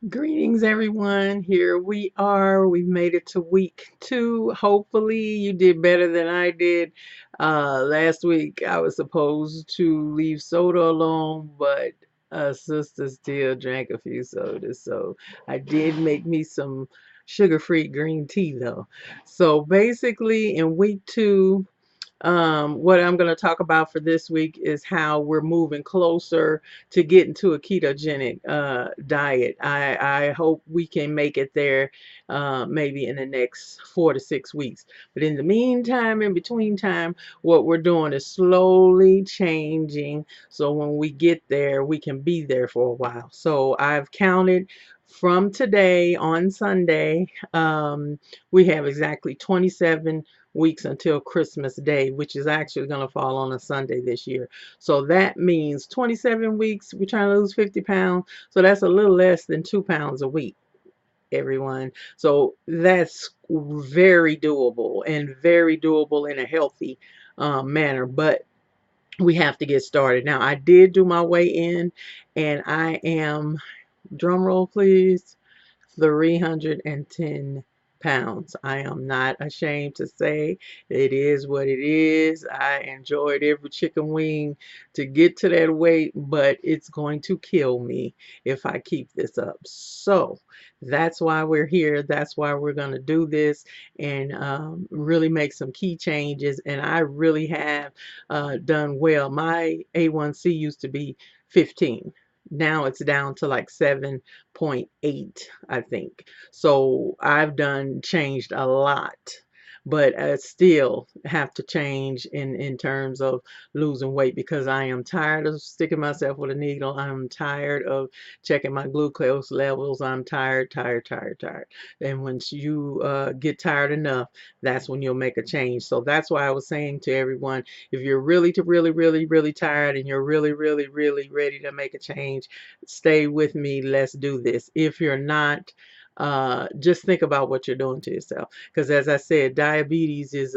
Greetings, everyone. Here we are. We've made it to week 2. Hopefully, you did better than I did. Last week, I was supposed to leave soda alone, but sister still drank a few sodas. So I did make me some sugar-free green tea, though. So basically, in week 2, what I'm going to talk about for this week is how we're moving closer to getting to a ketogenic diet. I hope we can make it there maybe in the next 4 to 6 weeks. But in the meantime, in between time, what we're doing is slowly changing. So when we get there, we can be there for a while. So I've counted from today on Sunday, we have exactly 27 weeks until Christmas Day, which is actually going to fall on a Sunday this year. So that means 27 weeks. We're trying to lose 50 pounds. So that's a little less than 2 pounds a week, everyone. So that's very doable and very doable in a healthy manner. But we have to get started. Now, I did do my weigh in, and I am, drum roll please, 310 pounds. I am not ashamed to say it is what it is. I enjoyed every chicken wing to get to that weight, but it's going to kill me if I keep this up. So that's why we're here. That's why we're going to do this and really make some key changes. And I really have done well. My A1C used to be 15. Now it's down to like 7.8, I think. So I've changed a lot, but I still have to change in terms of losing weight because I am tired of sticking myself with a needle. I'm tired of checking my glucose levels. I'm tired. And once you get tired enough, that's when you'll make a change. So that's why I was saying to everyone, if you're really tired and you're really ready to make a change, stay with me. Let's do this. If you're not, just think about what you're doing to yourself. Because as I said, diabetes is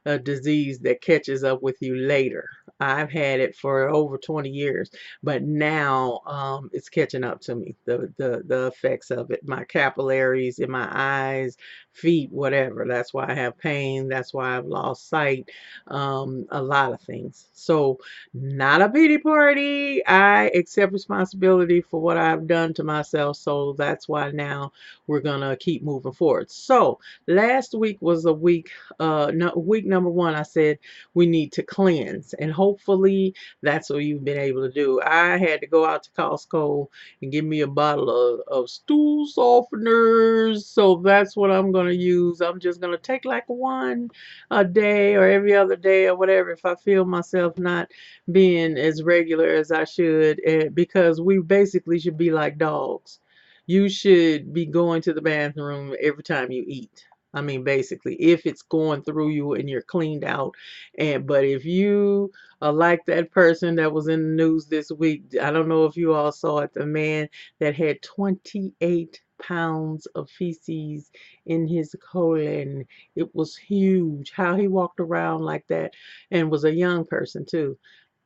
a disease that catches up with you later. I've had it for over 20 years, but now it's catching up to me. The effects of it, my capillaries in my eyes, feet, whatever. That's why I have pain. That's why I've lost sight. A lot of things. So, not a pity party. I accept responsibility for what I've done to myself. So that's why now we're gonna keep moving forward. So last week was a week, no, week number 1. I said we need to cleanse, and hopefully that's what you've been able to do. I had to go out to Costco and give me a bottle of stool softeners. So that's what I'm gonna use. I'm just gonna take like one a day or every other day or whatever if I feel myself not being as regular as I should, because we basically should be like dogs. You should be going to the bathroom every time you eat. I mean, basically, if it's going through you and you're cleaned out. But if you are like that person that was in the news this week, I don't know if you all saw it, the man that had 28 pounds of feces in his colon. It was huge. How he walked around like that, and was a young person too.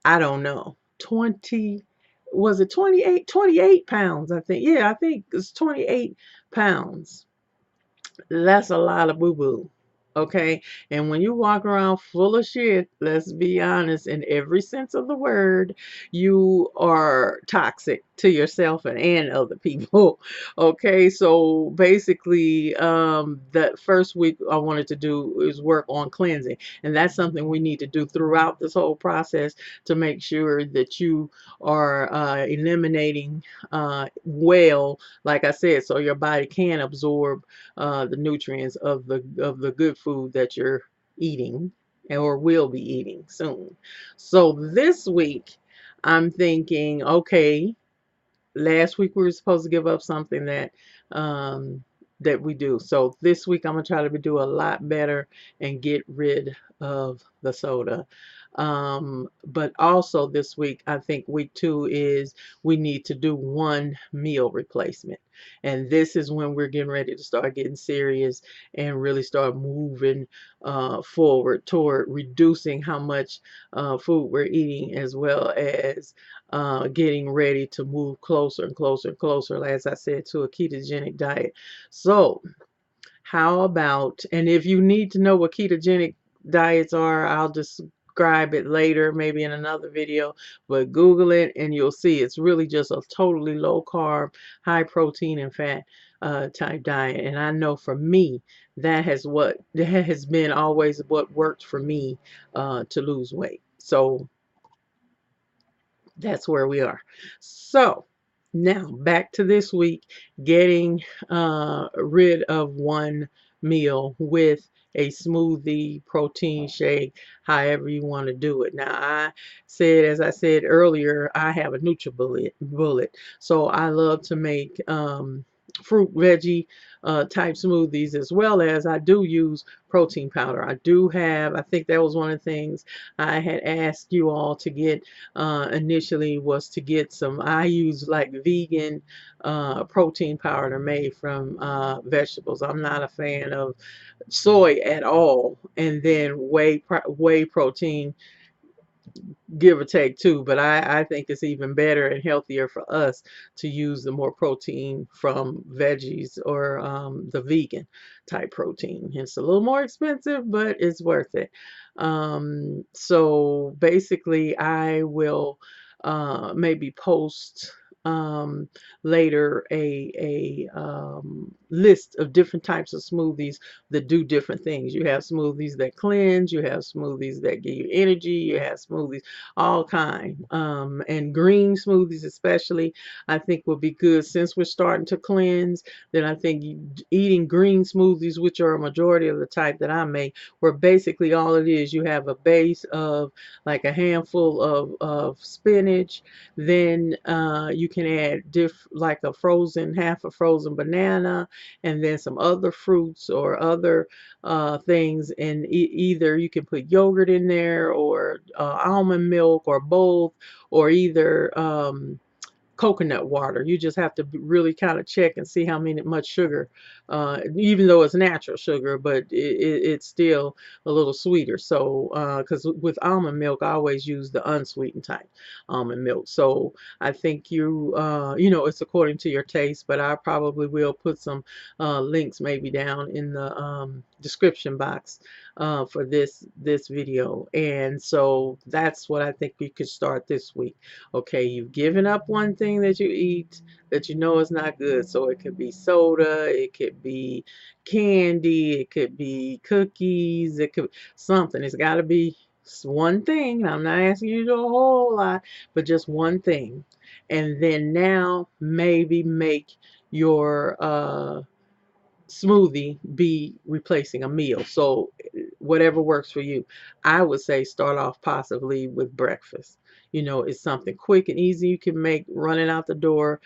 I don't know. 20, was it 28? 28 pounds, I think. Yeah, I think it's 28 pounds. That's a lot of boo-boo. Okay? And when you walk around full of shit, let's be honest, in every sense of the word, you are toxic to yourself and other people. Okay? So basically, the first week I wanted to do is work on cleansing. And that's something we need to do throughout this whole process to make sure that you are eliminating well, like I said, so your body can absorb the nutrients of the good food that you're eating or will be eating soon. So this week, I'm thinking, okay, last week we were supposed to give up something that we do. So this week I'm gonna try to do a lot better and get rid of the soda. But also this week, I think week 2 is we need to do one meal replacement. And this is when we're getting ready to start getting serious and really start moving forward toward reducing how much food we're eating, as well as getting ready to move closer and closer and closer, as I said, to a ketogenic diet. So how about, and if you need to know what ketogenic diets are, I'll describe it later, maybe in another video, but Google it and you'll see it's really just a totally low carb, high protein and fat type diet. And I know for me, that has been always what worked for me to lose weight. So that's where we are. So now back to this week, getting rid of one meal with a smoothie, protein shake, however you want to do it. Now, as I said earlier, I have a NutriBullet, so I love to make fruit, veggie type smoothies, as well as I do use protein powder. I do have, I think that was one of the things I had asked you all to get initially, was to get some. I use like vegan protein powder made from vegetables. I'm not a fan of soy at all, and then whey protein, give or take too, but I think it's even better and healthier for us to use the more protein from veggies, or the vegan type protein. It's a little more expensive, but it's worth it. So basically I will maybe post um, later a list of different types of smoothies that do different things. You have smoothies that cleanse, you have smoothies that give you energy, you have smoothies all kind, and green smoothies especially I think will be good. Since we're starting to cleanse, then I think eating green smoothies, which are a majority of the type that I make, where basically all it is, you have a base of like a handful of spinach, then you can add like a frozen, half a frozen banana, and then some other fruits or other things, and either you can put yogurt in there, or almond milk, or both, or either coconut water. You just have to really kind of check and see how much sugar, even though it's natural sugar, but it's still a little sweeter. So, because with almond milk, I always use the unsweetened type almond milk. So I think it's according to your taste, but I probably will put some links maybe down in the description box for this video. And so that's what I think we could start this week. Okay, you've given up one thing that you eat that you know is not good. So it could be soda, it could be candy, it could be cookies, it could something. It's got to be one thing. I'm not asking you to do a whole lot, but just one thing. And then now maybe make your smoothie be replacing a meal. So whatever works for you. I would say start off possibly with breakfast. It's something quick and easy you can make running out the door,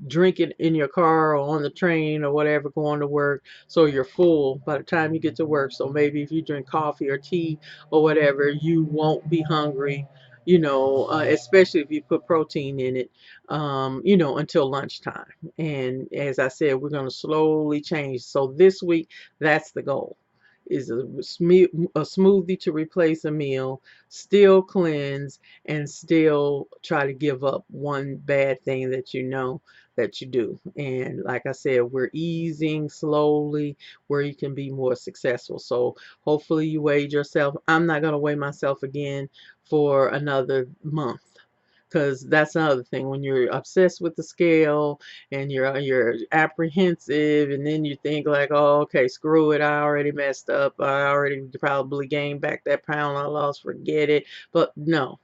drink it in your car or on the train or whatever, going to work, so you're full by the time you get to work. So maybe if you drink coffee or tea or whatever, you won't be hungry, especially if you put protein in it, until lunchtime. And as I said, we're going to slowly change. So this week, that's the goal, is a smoothie to replace a meal, still cleanse, and still try to give up one bad thing that you know that you do. And like I said, we're easing slowly where you can be more successful. So hopefully you weighed yourself. I'm not going to weigh myself again for another month, because that's another thing. When you're obsessed with the scale and you're apprehensive, and then you think like, oh, okay, screw it, I already messed up, I already probably gained back that pound I lost, forget it. But no,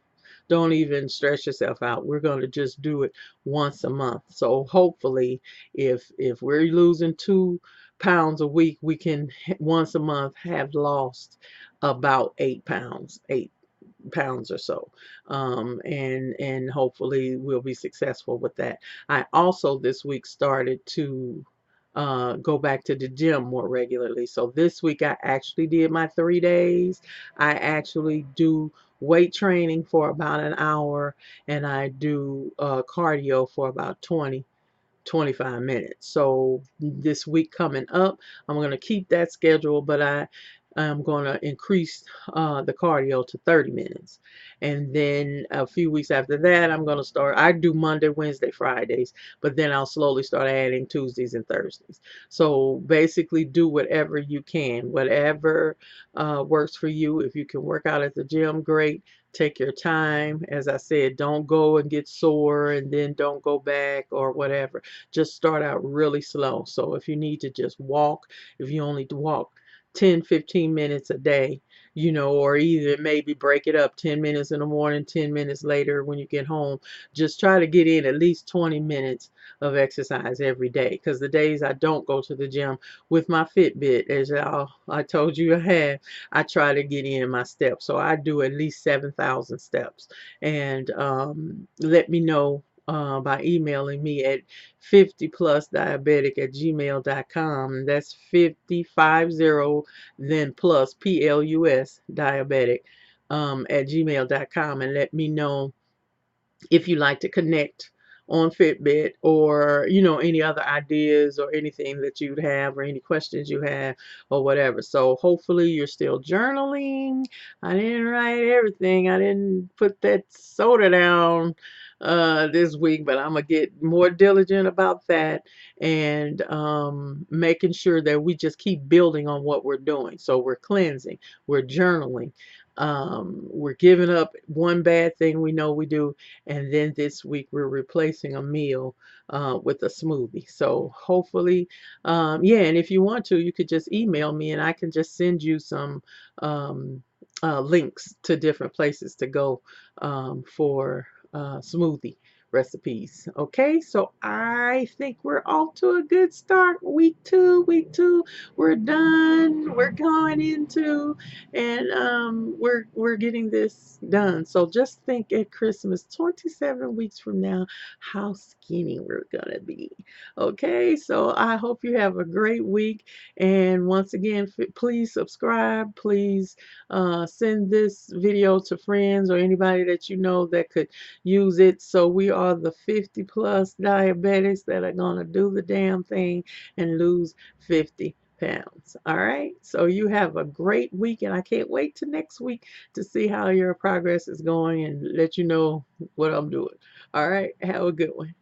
don't even stress yourself out. We're going to just do it once a month. So hopefully if we're losing 2 pounds a week, we can once a month have lost about 8 pounds, 8 pounds or so, and hopefully we'll be successful with that. I also this week started to go back to the gym more regularly. So this week I actually did my 3 days. I actually do weight training for about an hour, and I do cardio for about 20-25 minutes. So this week coming up, I'm going to keep that schedule, but I'm going to increase the cardio to 30 minutes. And then a few weeks after that, I'm going to start. I do Monday, Wednesday, Fridays, but then I'll slowly start adding Tuesdays and Thursdays. So basically, do whatever you can, whatever works for you. If you can work out at the gym, great. Take your time. As I said, don't go and get sore and then don't go back or whatever. Just start out really slow. So if you need to just walk, if you only walk 10-15 minutes a day, or either maybe break it up 10 minutes in the morning, 10 minutes later when you get home. Just try to get in at least 20 minutes of exercise every day. Because the days I don't go to the gym with my Fitbit, as I told you I try to get in my steps. So I do at least 7,000 steps. And let me know by emailing me at 50plusdiabetic@gmail.com. And that's 50, then plus plus diabetic at gmail.com, and let me know if you like to connect on Fitbit, or any other ideas or anything that you'd have, or any questions you have, or whatever. So hopefully you're still journaling. I didn't write everything. I didn't put that soda down this week, but I'm gonna get more diligent about that, and making sure that we just keep building on what we're doing. So we're cleansing, we're journaling, we're giving up one bad thing we know we do, and then this week we're replacing a meal with a smoothie. So hopefully, yeah, and if you want to, you could just email me and I can just send you some links to different places to go for smoothie recipes. Okay, so I think we're off to a good start. Week two, we're done. We're going into, and we're getting this done. So just think at Christmas, 27 weeks from now, how skinny we're gonna be. Okay, so I hope you have a great week. And once again, please subscribe. Please send this video to friends or anybody that you know that could use it. So we are the 50 plus diabetics that are gonna do the damn thing and lose 50 pounds. All right. So you have a great week, and I can't wait to next week to see how your progress is going and let you know what I'm doing. All right. Have a good one.